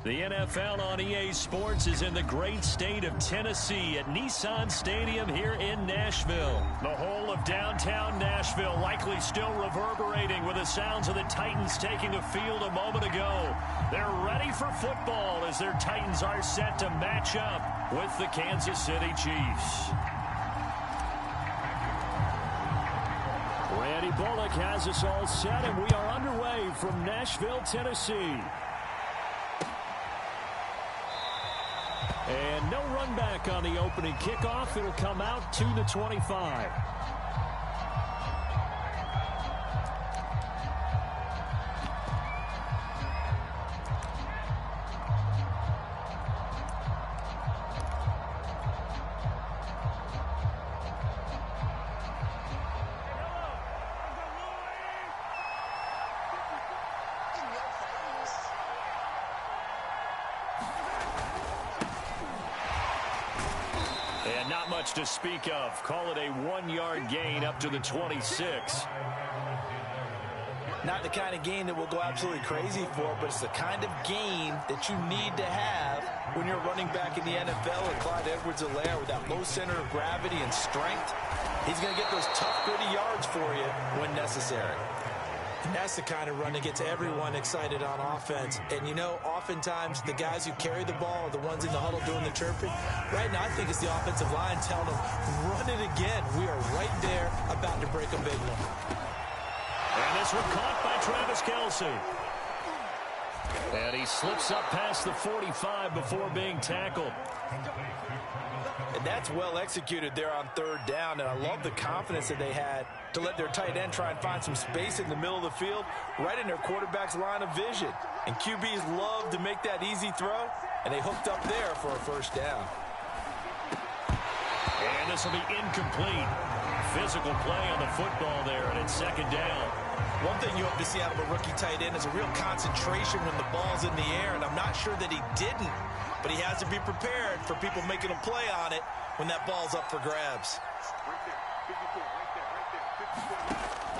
The NFL on EA Sports is in the great state of Tennessee at Nissan Stadium here in Nashville. The whole of downtown Nashville likely still reverberating with the sounds of the Titans taking a field a moment ago. They're ready for football as their Titans are set to match up with the Kansas City Chiefs. Randy Bullock has us all set, and we are underway from Nashville, Tennessee. And no run back on the opening kickoff. It'll come out to the 25. To speak of. Call it a 1-yard gain up to the 26. Not the kind of game that we'll go absolutely crazy for, but it's the kind of game that you need to have when you're running back in the NFL. And Clyde Edwards-Helaire with that low center of gravity and strength, he's going to get those tough, gritty yards for you when necessary. And that's the kind of run that gets everyone excited on offense. And, you know, oftentimes the guys who carry the ball are the ones in the huddle doing the chirping. Right now, I think it's the offensive line telling them, run it again. We are right there about to break a big one. And this one caught by Travis Kelce. And he slips up past the 45 before being tackled. And that's well executed there on third down. And I love the confidence that they had to let their tight end try and find some space in the middle of the field, right in their quarterback's line of vision. And QBs love to make that easy throw, and they hooked up there for a first down. And this will be incomplete. Physical play on the football there, and it's second down. One thing you hope to see out of a rookie tight end is a real concentration when the ball's in the air, and I'm not sure that he didn't, but he has to be prepared for people making a play on it when that ball's up for grabs.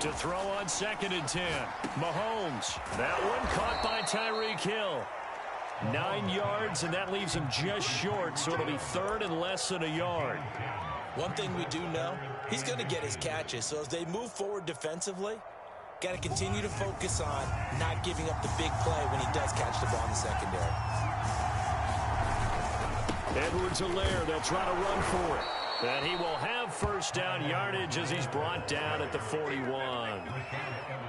To throw on 2nd and 10. Mahomes. That one caught by Tyreek Hill. 9 yards, and that leaves him just short, so it'll be third and less than a yard. One thing we do know, he's going to get his catches. So as they move forward defensively, got to continue to focus on not giving up the big play when he does catch the ball in the secondary. Edwards-Helaire, they'll try to run for it. And he will have first down yardage as he's brought down at the 41.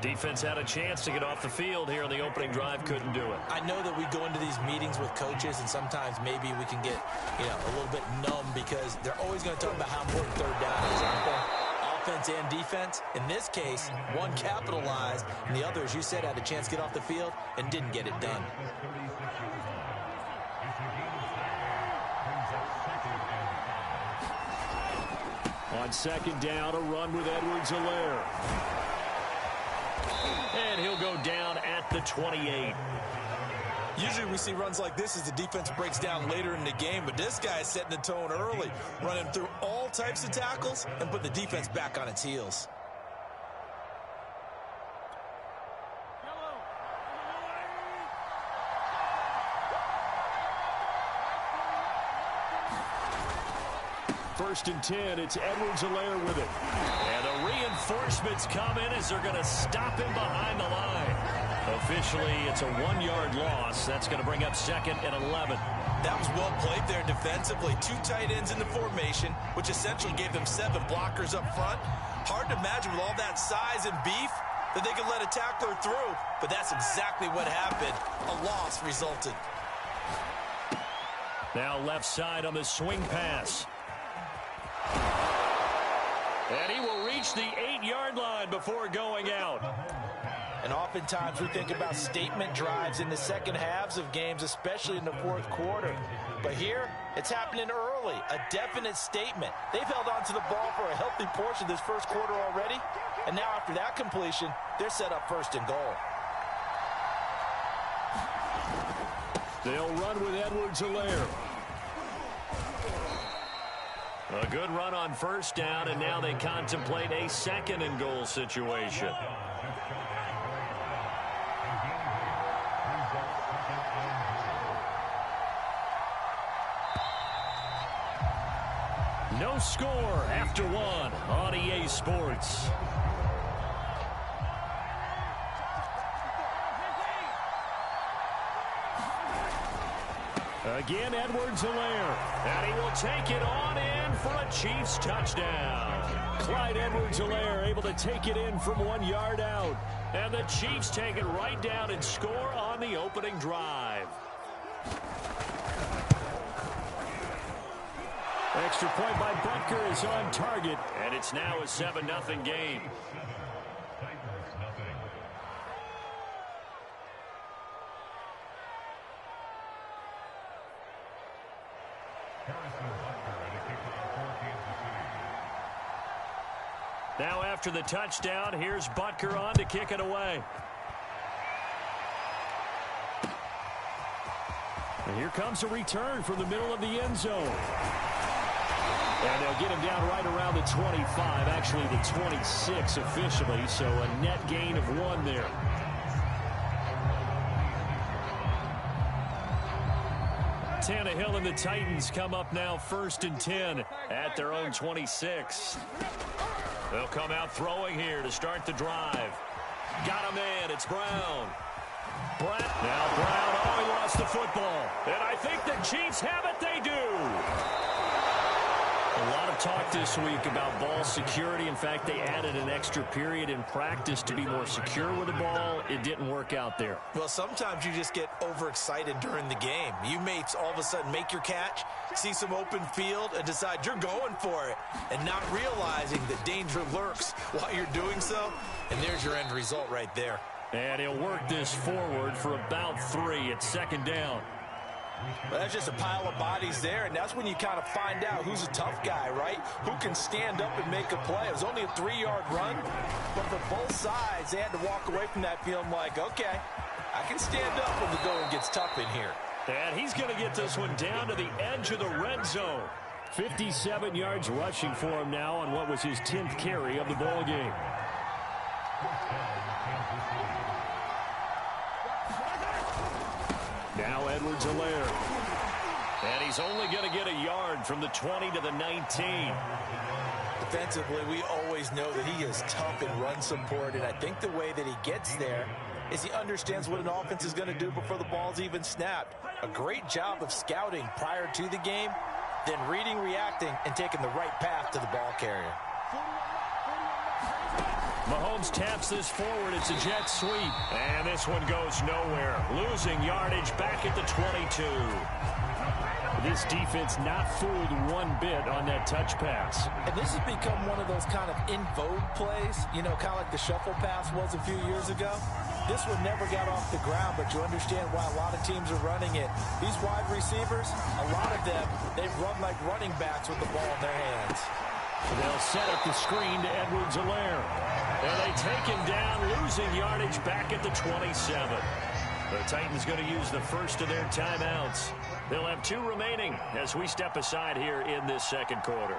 Defense had a chance to get off the field here on the opening drive, couldn't do it. I know that we go into these meetings with coaches, and sometimes maybe we can get, a little bit numb because they're always going to talk about how important third down is, aren't they? Offense and defense. In this case, one capitalized, and the other, as you said, had a chance to get off the field and didn't get it done. On second down, a run with Edwards-Helaire. And he'll go down at the 28. Usually we see runs like this as the defense breaks down later in the game, but this guy is setting the tone early, running through all types of tackles and put the defense back on its heels. First and 10, it's Edwards-Helaire with it. And the reinforcements come in as they're going to stop him behind the line. Officially, it's a 1-yard loss. That's going to bring up 2nd and 11. That was well played there defensively. 2 tight ends in the formation, which essentially gave them 7 blockers up front. Hard to imagine with all that size and beef that they could let a tackler through, but that's exactly what happened. A loss resulted. Now left side on the swing pass. And he will reach the 8-yard line before going out. And oftentimes we think about statement drives in the second halves of games, especially in the fourth quarter. But here, it's happening early, a definite statement. They've held on to the ball for a healthy portion of this first quarter already. And now after that completion, they're set up first and goal. They'll run with Edwards-Helaire. A good run on first down, and now they contemplate a 2nd and goal situation. No score after one on EA Sports. Again, Edwards-Helaire, and he will take it on in for a Chiefs touchdown. Clyde Edwards-Helaire able to take it in from 1 yard out. And the Chiefs take it right down and score on the opening drive. Extra point by Butker is on target, and it's now a 7-0 game. Now after the touchdown, here's Butker on to kick it away. And here comes a return from the middle of the end zone. And they'll get him down right around the 25, actually the 26 officially, so a net gain of 1 there. Tannehill and the Titans come up now 1st and 10 at their own 26. They'll come out throwing here to start the drive. Got a man. It's Brown. Now Brown, oh, he lost the football. And I think the Chiefs have it. They do. A lot of talk this week about ball security. In fact, they added an extra period in practice to be more secure with the ball. It didn't work out there. Well, sometimes you just get overexcited during the game. You may all of a sudden make your catch, see some open field, and decide you're going for it, and not realizing that danger lurks while you're doing so. And there's your end result right there. And he'll work this forward for about 3. It's 2nd down. Well, that's just a pile of bodies there, and that's when you kind of find out who's a tough guy, right? Who can stand up and make a play. It was only a 3-yard run, but for both sides, they had to walk away from that feeling like, okay, I can stand up when the going gets tough in here. And he's going to get this one down to the edge of the red zone. 57 yards rushing for him now on what was his 10th carry of the ball game. Now Edwards-Helaire. And he's only going to get a yard from the 20 to the 19. Defensively, we always know that he is tough in run support, and I think the way that he gets there is he understands what an offense is going to do before the ball's even snapped. A great job of scouting prior to the game, then reading, reacting, and taking the right path to the ball carrier. Mahomes taps this forward. It's a jet sweep. And this one goes nowhere. Losing yardage back at the 22. This defense not fooled one bit on that touch pass. And this has become one of those kind of in vogue plays, you know, kind of like the shuffle pass was a few years ago. This one never got off the ground, but you understand why a lot of teams are running it. These wide receivers, a lot of them, they've run like running backs with the ball in their hands. They'll set up the screen to Edwards-Helaire. And they take him down, losing yardage back at the 27. The Titans going to use the first of their timeouts. They'll have 2 remaining as we step aside here in this 2nd quarter.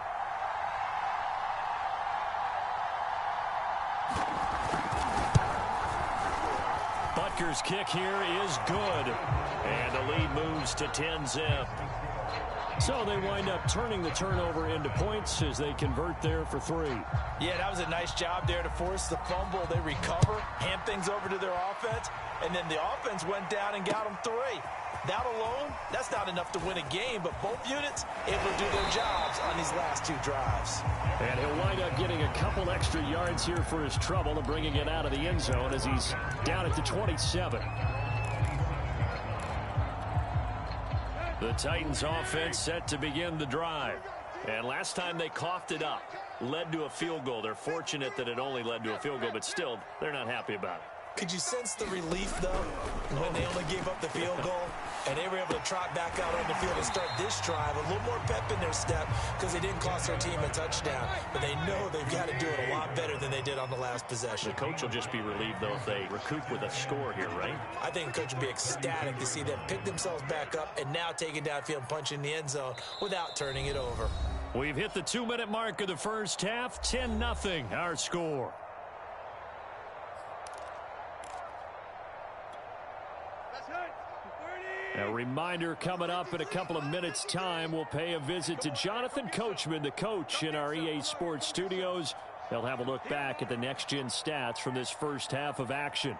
Butker's kick here is good. And the lead moves to 10-zip. So they wind up turning the turnover into points as they convert there for 3. Yeah, that was a nice job there to force the fumble. They recover, hand things over to their offense, and then the offense went down and got them 3. That alone, that's not enough to win a game, but both units able to do their jobs on these last 2 drives. And he'll wind up getting a couple extra yards here for his trouble and bringing it out of the end zone as he's down at the 27. The Titans offense set to begin the drive. And last time they coughed it up, led to a field goal. They're fortunate that it only led to a field goal, but still, they're not happy about it. Could you sense the relief, though, when they only gave up the field goal and they were able to trot back out on the field and start this drive? A little more pep in their step because they didn't cost their team a touchdown, but they know they've got to do it a lot better than they did on the last possession. The coach will just be relieved, though, if they recoup with a score here, right? I think the coach will be ecstatic to see them pick themselves back up and now take it downfield and punch in the end zone without turning it over. We've hit the 2-minute mark of the first half. 10-0, our score. A reminder coming up in a couple of minutes' time, we'll pay a visit to Jonathan Coachman, the coach in our EA Sports studios. They'll have a look back at the next-gen stats from this first half of action.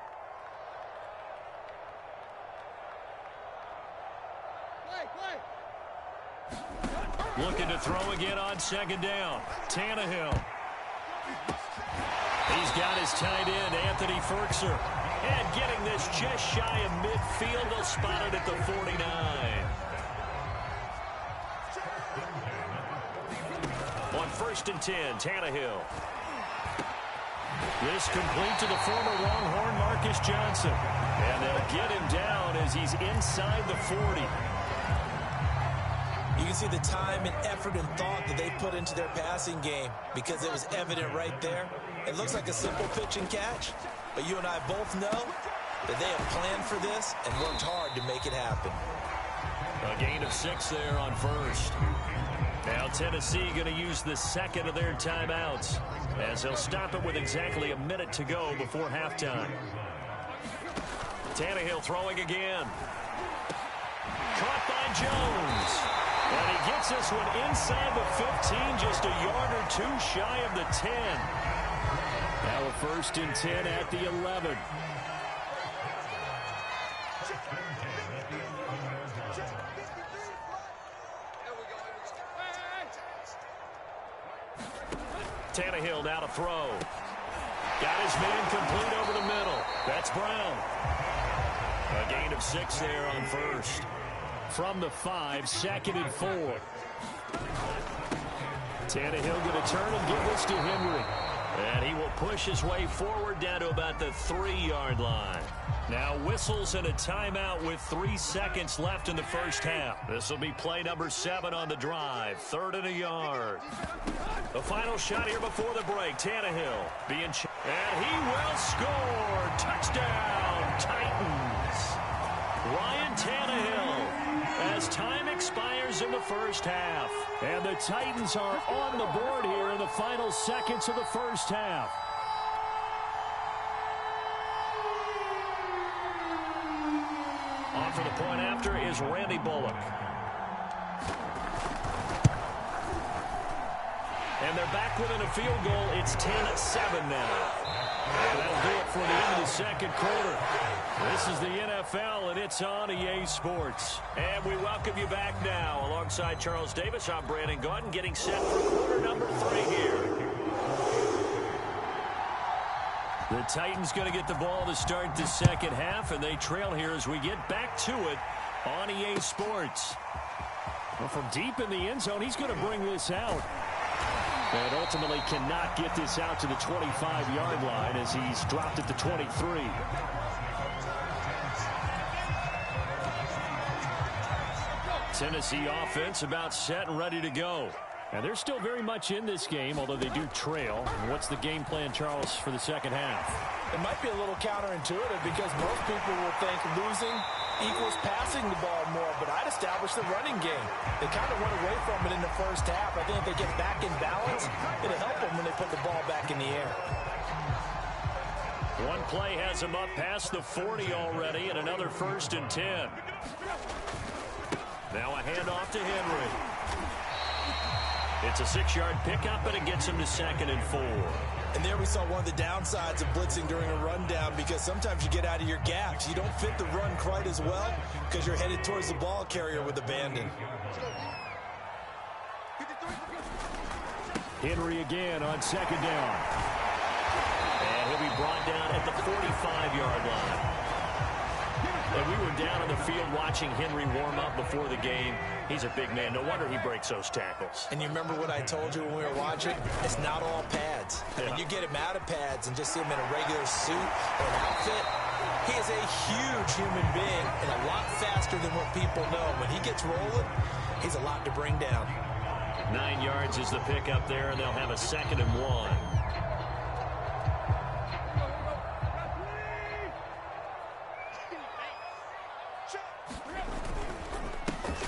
Looking to throw again on second down. Tannehill. He's got his tight end, Anthony Ferkser. And getting this just shy of midfield, they'll spot it at the 49. On 1st and 10, Tannehill. This complete to the former Longhorn Marcus Johnson. And they'll get him down as he's inside the 40. You can see the time and effort and thought that they put into their passing game because it was evident right there. It looks like a simple pitch and catch, but you and I both know that they have planned for this and worked hard to make it happen. A gain of 6 there on 1st. Now Tennessee going to use the second of their timeouts as they'll stop it with exactly a minute to go before halftime. Tannehill throwing again. Caught by Jones. And he gets this one inside the 15, just a yard or two shy of the 10. Now a 1st and 10 at the 11. Tannehill now to throw. Got his man complete over the middle. That's Brown. A gain of 6 there on 1st. From the 5, 2nd and 4. Tannehill going to turn and give this to Henry. And he will push his way forward down to about the 3-yard line. Now whistles and a timeout with 3 seconds left in the first half. This will be play number 7 on the drive. 3rd and a yard. The final shot here before the break. Tannehill being... And he will score. Touchdown, Titans. Ryan Tannehill as time expires in the first half. And the Titans are on the board here in the final seconds of the first half. On for the point after is Randy Bullock. And they're back within a field goal. It's 10-7 now. And that'll do it for the end of the second quarter. This is the NFL, and it's on EA Sports. And we welcome you back now. Alongside Charles Davis, I'm Brandon Gaudin, getting set for quarter number 3 here. The Titans going to get the ball to start the second half, and they trail here as we get back to it on EA Sports. Well, from deep in the end zone, he's going to bring this out. And ultimately cannot get this out to the 25-yard line as he's dropped at the 23. Tennessee offense about set and ready to go. And they're still very much in this game, although they do trail. What's the game plan, Charles, for the second half? It might be a little counterintuitive because most people will think losing equals passing the ball more, but I'd establish the running game. They kind of went away from it in the first half. I think if they get back in balance, it'll help them when they put the ball back in the air. One play has them up past the 40 already, and another 1st and 10. Now a handoff to Henry. It's a 6-yard pickup, and it gets him to 2nd and 4. And there we saw one of the downsides of blitzing during a rundown because sometimes you get out of your gaps. You don't fit the run quite as well because you're headed towards the ball carrier with abandon. Henry again on 2nd down. And he'll be brought down at the 45-yard line. And we were down on the field watching Henry warm up before the game. He's a big man. No wonder he breaks those tackles. And you remember what I told you when we were watching? It's not all pads. I mean, you get him out of pads and just see him in a regular suit or an outfit. He is a huge human being and a lot faster than what people know. When he gets rolling, he's a lot to bring down. 9 yards is the pickup there, and they'll have a 2nd and 1.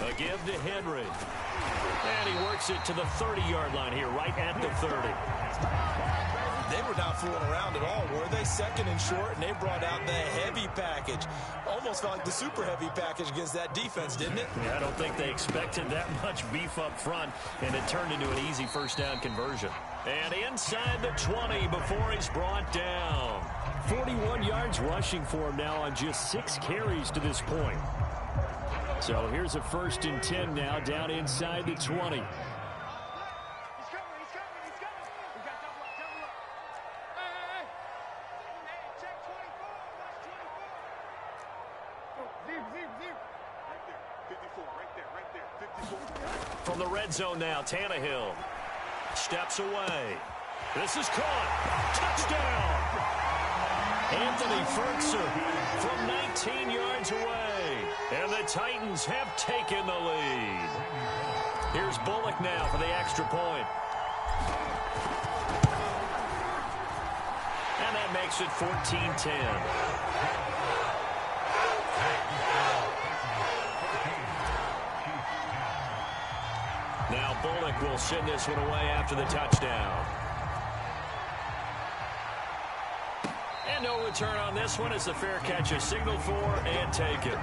A give to Henry. And he works it to the 30-yard line here, right at the 30. They were not fooling around at all, were they? Second and short, and they brought out the heavy package. Almost felt like the super heavy package against that defense, didn't it? Yeah, I don't think they expected that much beef up front, and it turned into an easy first down conversion. And inside the 20 before he's brought down. 41 yards rushing for him now on just 6 carries to this point. So here's a 1st and 10 now down inside the 20. From the red zone now, Tannehill steps away. This is caught. Touchdown! Anthony Ferguson from 19 yards away. And the Titans have taken the lead. Here's Bullock now for the extra point. And that makes it 14-10. Now Bullock will send this one away after the touchdown. And no return on this one as the fair catch is signaled for and taken.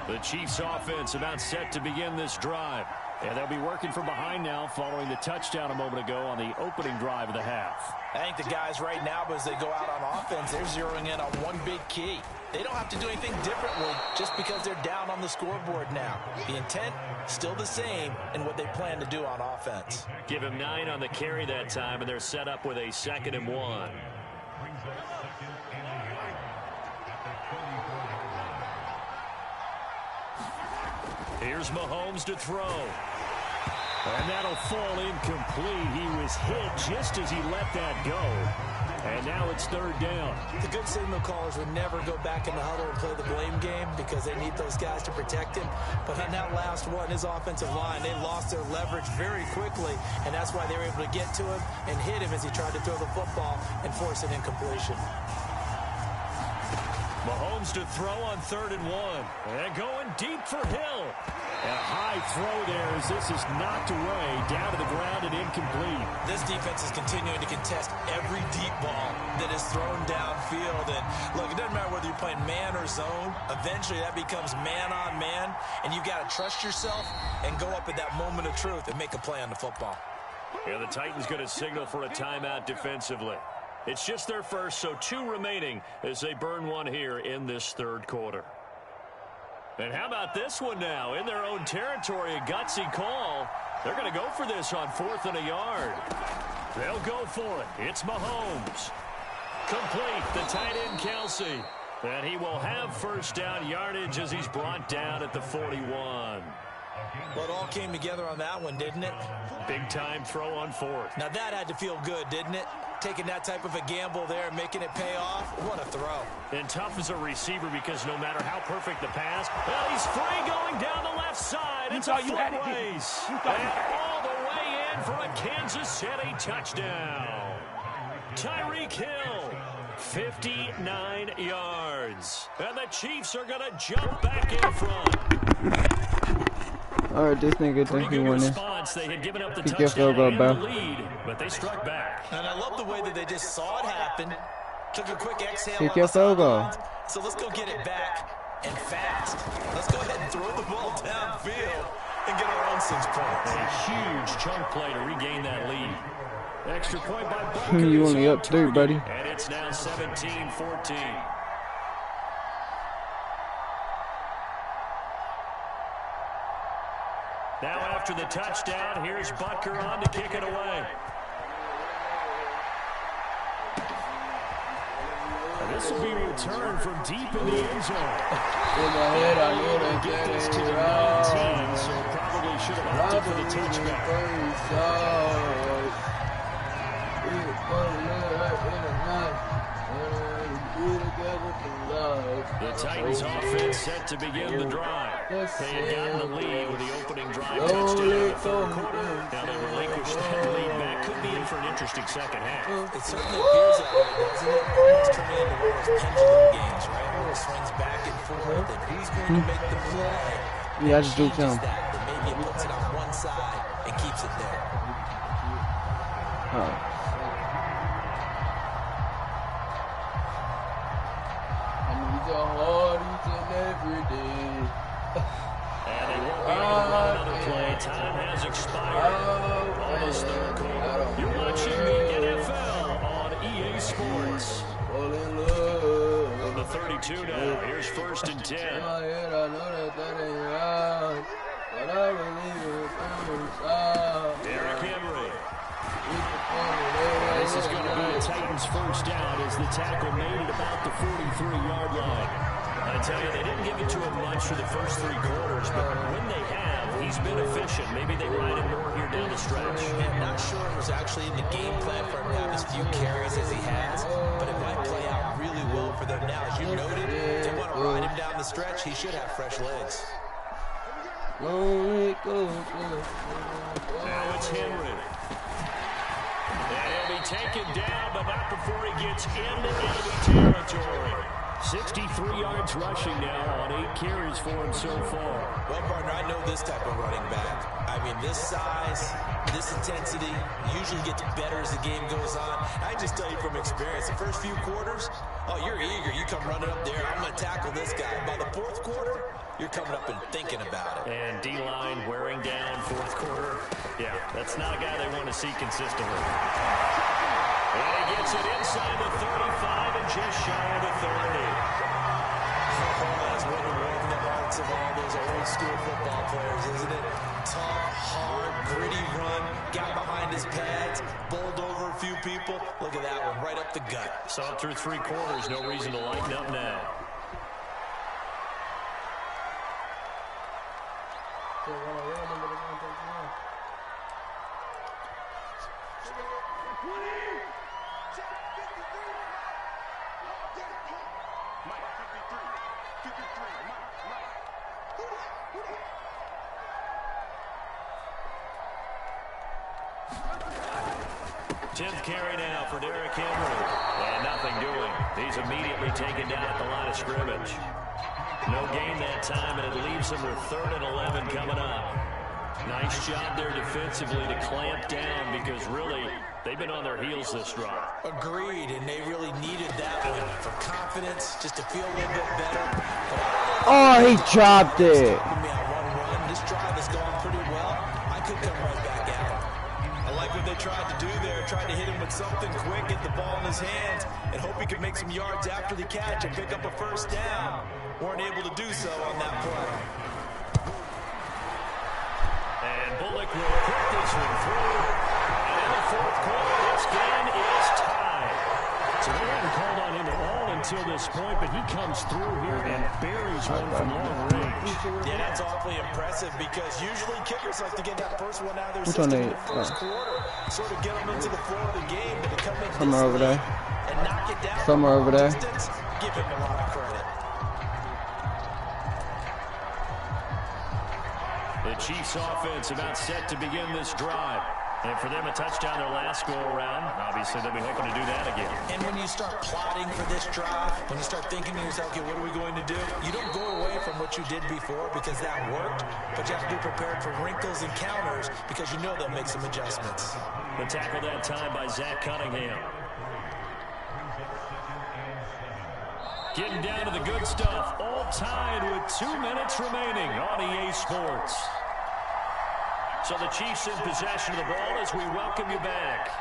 The Chiefs offense about set to begin this drive. And they'll be working from behind now following the touchdown a moment ago on the opening drive of the half. I think the guys right now, as they go out on offense, they're zeroing in on one big key. They don't have to do anything differently just because they're down on the scoreboard now. The intent, still the same in what they plan to do on offense. Give him 9 on the carry that time, and they're set up with a 2nd and 1. Here's Mahomes to throw. And that'll fall incomplete. He was hit just as he let that go. And now it's 3rd down. The good signal callers would never go back in the huddle and play the blame game because they need those guys to protect him. But on that last one, his offensive line, they lost their leverage very quickly, and that's why they were able to get to him and hit him as he tried to throw the football and force an incompletion. Mahomes to throw on 3rd and 1. And going deep for Hill. And a high throw there as this is knocked away, down to the ground and incomplete. This defense is continuing to contest every deep ball that is thrown downfield. And look, it doesn't matter whether you're playing man or zone. Eventually that becomes man on man. And you got to trust yourself and go up at that moment of truth and make a play on the football. Yeah, the Titans going to signal for a timeout defensively. It's just their first, so 2 remaining as they burn one here in this 3rd quarter. And how about this one now? In their own territory, a gutsy call. They're going to go for this on 4th and a yard. They'll go for it. It's Mahomes. Complete, the tight end Kelsey. And he will have 1st down yardage as he's brought down at the 41. Well, it all came together on that one, didn't it? Big time throw on 4th. Now that had to feel good, didn't it? Taking that type of a gamble there, making it pay off. What a throw. And tough as a receiver because no matter how perfect the pass, well, he's free going down the left side. It's a foot race. And all the way in for a Kansas City touchdown. Tyreek Hill, 59 yards. And the Chiefs are going to jump back in front. Alright, this nigga think he won this. They had given up the Kick your field goal, bro. lead, but they struck back. And I love the way that they just saw it happen. Took a quick exhale. Kick your field goal. So let's go get it back and fast. Let's go ahead and throw the ball downfield and get our own 6 points. A huge chunk play to regain that lead. Extra point by Butker. You only up 3, buddy. And it's now 17-14. Now after the touchdown, here's Butker on to kick it away. And this will be returned from deep in the end zone. Get this to the 19, so probably should have opted for the touchback. The Titans offense set to begin the drive. They had gotten the lead with the opening drive touchdown in the 3rd quarter. Now they relinquish that lead back. Could be in for an interesting second half. It certainly appears that way, doesn't it? Almost turning into one of those pendulum games, right? sort of swings back and forth, and who's going to make the play? Yeah, I just duked him. That maybe it puts it on one side and keeps it there. Oh. I need your heart each and every day. And they won't be able to run another play. Time has expired. Almost third quarter. You're watching the NFL on EA Sports. Fall in love. From the 32 now. Here's 1st and 10. In my head, I know that ain't right. But I believe it inside. Derrick Henry. This is going to be a Titans first down as the tackle made it about the 43-yard line. I tell you, they didn't give it to him much for the first 3 quarters, but when they have, he's been efficient. Maybe they ride him more here down the stretch. I'm not sure it was actually in the game plan for him to have as few carries as he has, but it might play out really well for them now. As you noted, if they want to ride him down the stretch, he should have fresh legs. Lonely go. Now it's Henry. And he'll be taken down, but not before he gets into enemy territory. 63 yards rushing now on 8 carries for him so far. Well, partner, I know this type of running back. I mean, this size, this intensity usually gets better as the game goes on. I just tell you from experience, the first few quarters, oh, you're eager. You come running up there, I'm going to tackle this guy. By the 4th quarter, you're coming up and thinking about it. And D-line wearing down 4th quarter. Yeah, that's not a guy they want to see consistently. And he gets it inside the 35 and just shy of the 30. That's what will warm the hearts of all those old school football players, isn't it? Tough, hard, gritty run, got behind his pads, bowled over a few people. Look at that one, right up the gut. Saw it through 3 quarters, no reason to lighten up now. Tenth carry now for Derrick Henry. And nothing doing. He's immediately taken down at the line of scrimmage. No gain that time, and it leaves him with 3rd and 11 coming up. Nice job there defensively to clamp down because really they've been on their heels this drive. Agreed, and they really needed that one for confidence, just to feel a little bit better. Oh, he dropped it. This drive has gone pretty well. I could come right back at him. I like what they tried to do there, tried to hit him with something quick, get the ball in his hands, and hope he could make some yards after the catch and pick up a first down. Weren't able to do so on that play. And Bullock will put this one through. And in the 4th quarter, this game is tied. So they haven't called on him at all until this point, but he comes through here and buries one from long range. Yeah, that's awfully impressive because usually kickers like to get that first one out of their system in the first quarter. Sort of get them into the flow of the game, but to come in Somewhere over there. and knock it down. Somewhere over there. Distance, give him a lot of credit. The Chiefs offense about set to begin this drive. And for them, a touchdown their last go-around. Obviously, they'll be hoping to do that again. And when you start plotting for this drive, when you start thinking to yourself, okay, what are we going to do? You don't go away from what you did before because that worked, but you have to be prepared for wrinkles and counters because you know they'll make some adjustments. The tackle that time by Zach Cunningham. Getting down to the good stuff. All tied with 2 minutes remaining on EA Sports. So the Chiefs in possession of the ball as we welcome you back.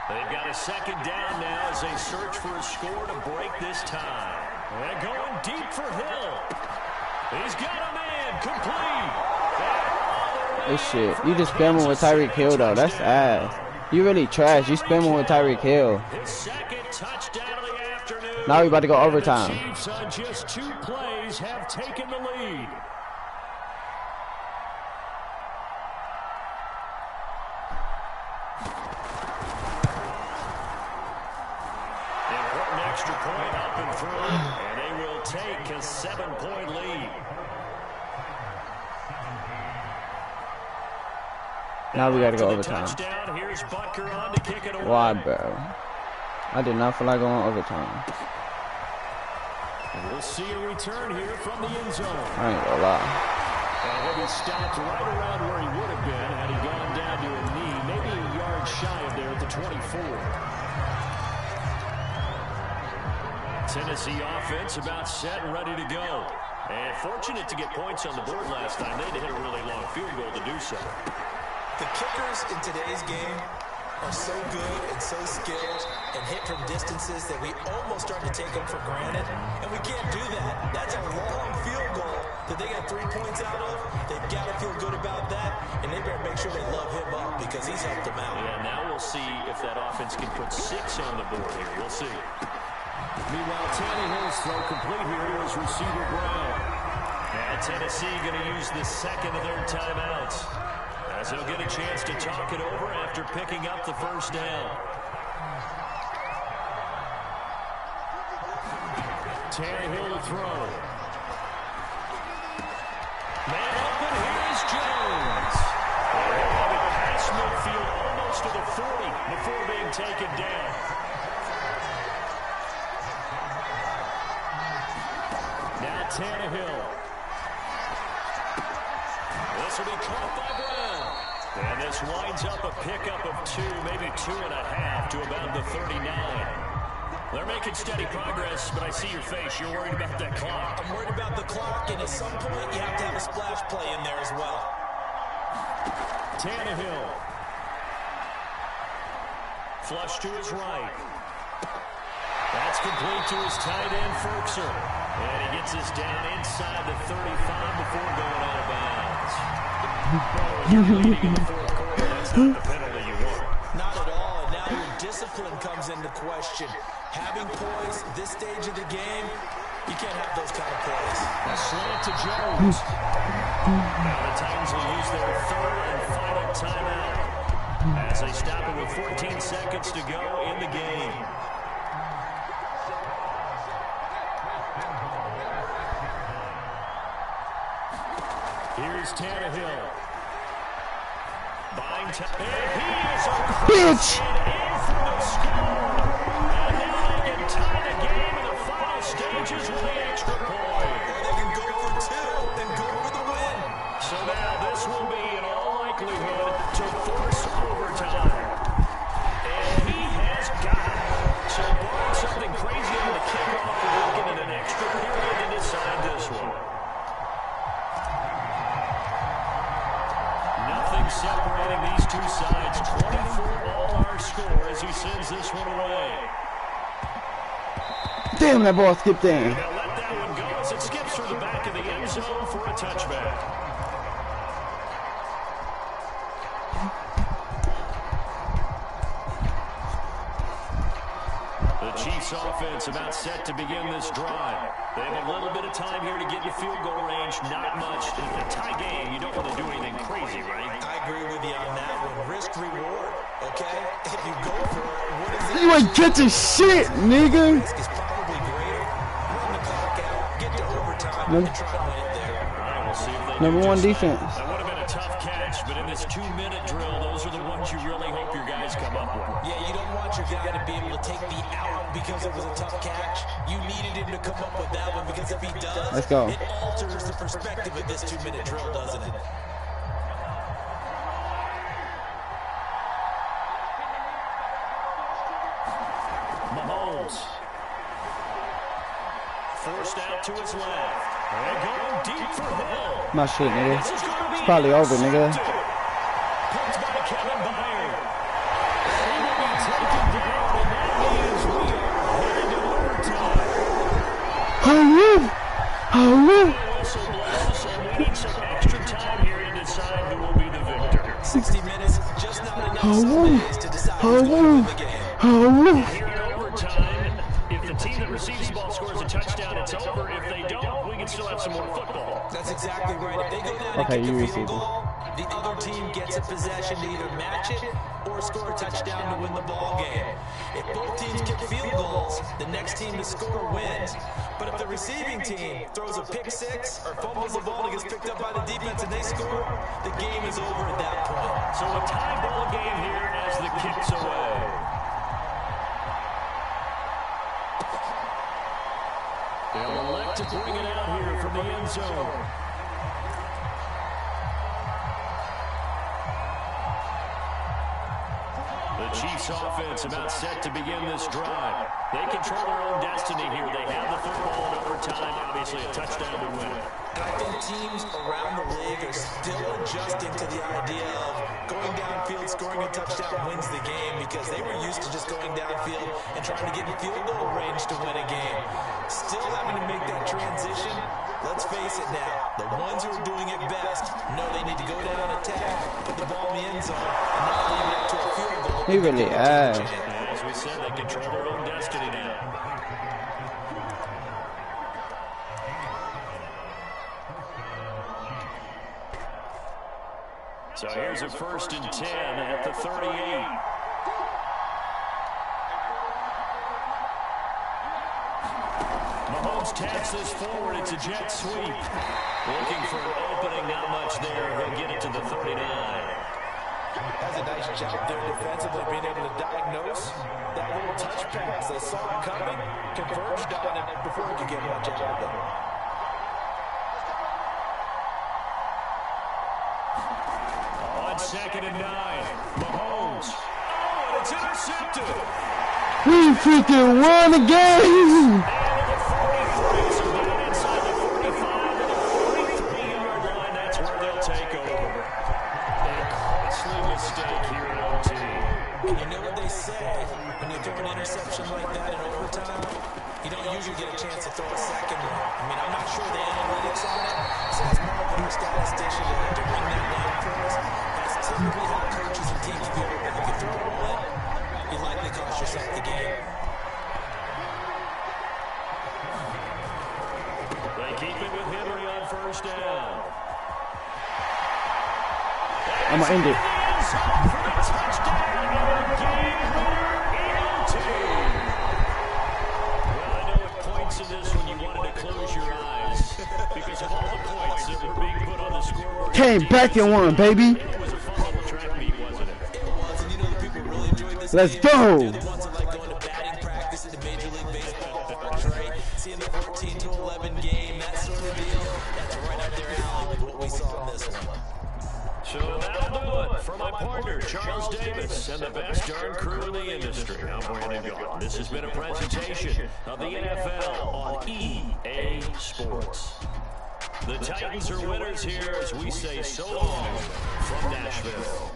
They've got a 2nd down now as they search for a score to break this tie. And going deep for Hill. He's got a man complete. This shit. You just spamming with Tyreek Hill, though. That's ass. You really trash. You spamming with Tyreek Hill. His 2nd touchdown of the afternoon. Now we about to go overtime. The Chiefs on just 2 plays have taken the lead. Important extra point up and through, and they will take a 7-point lead. Now we gotta go overtime. Touchdown. Here's Butker on to kick it away. Why, bro? I did not feel like going overtime. And we'll see a return here from the end zone. I ain't gonna lie. And he'll be stopped right around where he would have been had he gone down to a knee, maybe a yard shy of there at the 24. Tennessee offense about set and ready to go. And fortunate to get points on the board last time. They had to hit a really long field goal to do so. The kickers in today's game are so good and so skilled and hit from distances that we almost start to take them for granted. And we can't do that. That's a long field goal that they got 3 points out of. They've got to feel good about that. And they better make sure they love him up because he's helped them out. Yeah, now we'll see if that offense can put 6 on the board here. We'll see. Meanwhile, Tannehill's throw complete here to his receiver, Brown. And Tennessee going to use the second of their timeouts, as they'll get a chance to talk it over after picking up the first down. Tannehill to throw. Man open, here's Jones. And he'll have it past midfield almost to the 40 before being taken down. Now Tannehill. This will be caught by Brown. And this winds up a pickup of 2, maybe 2.5 to about the 39. They're making steady progress, but I see your face. You're worried about that clock. I'm worried about the clock, and at some point you have to have a splash play in there as well. Tannehill. Flush to his right. That's complete to his tight end, Ferkser. And he gets us down inside the 35 before going out of bounds. Leading in the fourth quarter, that's not the penalty you want. Not at all, and now your discipline comes into question. Having poise this stage of the game, you can't have those kind of plays. A slant to Jones. Now the Titans will use their third and final timeout as they stop it with 14 seconds to go in the game. Here's Tannehill. Buying time. And he is a Bitch! in for the score. And now they can tie the game in the final stages with the extra point. Or they can go for 2 and go for the win. So now this will be, in all likelihood, to force overtime. And he has got it. So barring something crazy on the kickoff, we're looking at an extra period to decide this one. Nothing separating these two sides. 24 all our score as he sends this one away. Damn, that ball skipped in. They'll let that one go as it skips through the back of the end zone for a touchback. The Chiefs offense about set to begin this drive. They have a little bit of time here to get in the field goal range. Not much. In a tie game, you don't want to do anything crazy, right? I agree with you on that one. Risk reward, okay? If you go for it, what is it? You ain't catching shit, nigga. Risk is probably greater. Run the clock out, get to overtime, and try to win it there. All right, we'll see if they Number do one just defense. that. That would have been a tough catch, but in this 2-minute drill, those are the ones you really hope your guys come up with. Yeah, you don't want your guy to be able to take the out because it was a tough catch. You needed him to come up with that one because if he does, Let's go. it alters the perspective of this 2-minute drill, doesn't it? Mahomes. Forced out to his left. And going deep for Hill. My shit, nigga. This is gonna be It's probably over, nigga. intercepted. Picked by Kevin Byard. He will be taken down, and that means we are headed to overtime. Whistle blows, and we need some extra time here to decide who will be the victor. 60 minutes, just not enough some days to decide who's going to win the game. Here in overtime, if the team that receives the ball scores a touchdown, it's over. If they don't, we can still have some more football. That's exactly right. If they go down Okay, and you kick a receive field it. goal, the other team gets a possession to either match it or score a touchdown to win the ball game. If both teams kick field goals, the next team to score wins. But if the receiving team throws a pick six or fumbles the ball and gets picked up by the defense and they score, the game is over at that point. So a tie ball game here as the kick's away. They'll set to bring it out here from the end zone. The Chiefs offense about set to begin this drive. They control their own destiny here. They have the football in overtime. Obviously, a touchdown would win it. And I think teams around the league are still adjusting to the idea of going downfield, scoring a touchdown wins the game, because they were used to just going downfield and trying to get in field goal range to win a game. Still having to make that transition. Let's face it now, the ones who are doing it best know they need to go down and attack, put the ball in the end zone, and not leave it up to a field goal. He really ass. As we said, they control their own destiny now. So here's a 1st and 10 at the 38. Mahomes taps this forward. It's a jet sweep. Looking for an opening, not much there. He'll get it to the 39. Has a nice job there defensively, being able to diagnose that little touch pass. They saw it coming, converged on it before he could get much out of it. On 2nd and 9, Mahomes. Oh, and it's intercepted. We freaking won the game. And the 43, so down inside the 45 to the 43-yard line. That's where they'll take over. A costly mistake here in OT. And you know what they say, when you throw an interception like that in overtime, you don't usually get a chance to throw a second one. I mean, I'm not sure the analytics on it, so it's more of a statistician to bring that down for us. That's typically how coaches and teams feel. But if you throw it all in, you likely cost yourself the game. They keep it with Henry on 1st down. I'm going to end it. For the touchdown and a game winner in OT. Well, I know at points in this one you wanted to close your eyes because of all the points that were being put on the scoreboard. Came back and won, baby. It was a fun little track meet, wasn't it? It was, and you know the people really enjoyed this Let's game. go. They're the ones that like going to batting practice at the Major League Baseball parks, right? Seeing the 14 to 11 game, that sort of deal. That's right up their alley with what we saw in this one. So that'll do it for my partner, Charles Davis, and the best darn crew in the industry. I'm Brandon Gault. This has been a presentation of the NFL on EA Sports. The Titans are winners here as we say so long from Nashville.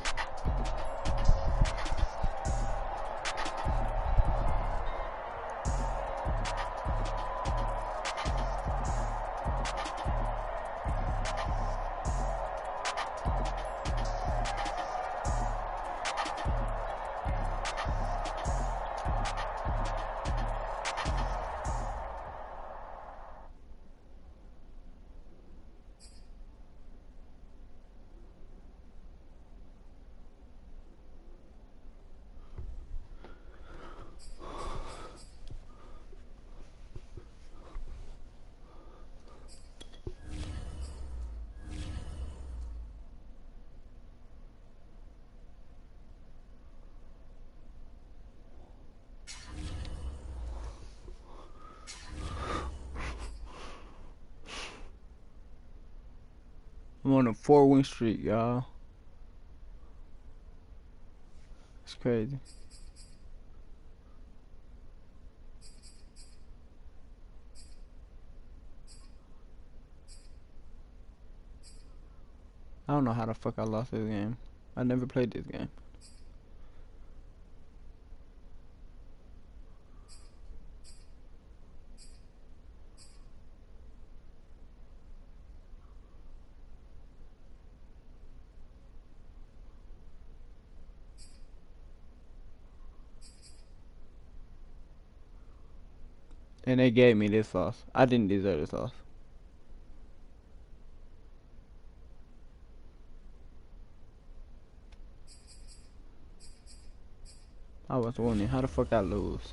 I'm on a 4-win streak, y'all. It's crazy. I don't know how the fuck I lost this game. I never played this game. And they gave me this loss. I didn't deserve this loss. I was winning. How the fuck I lose?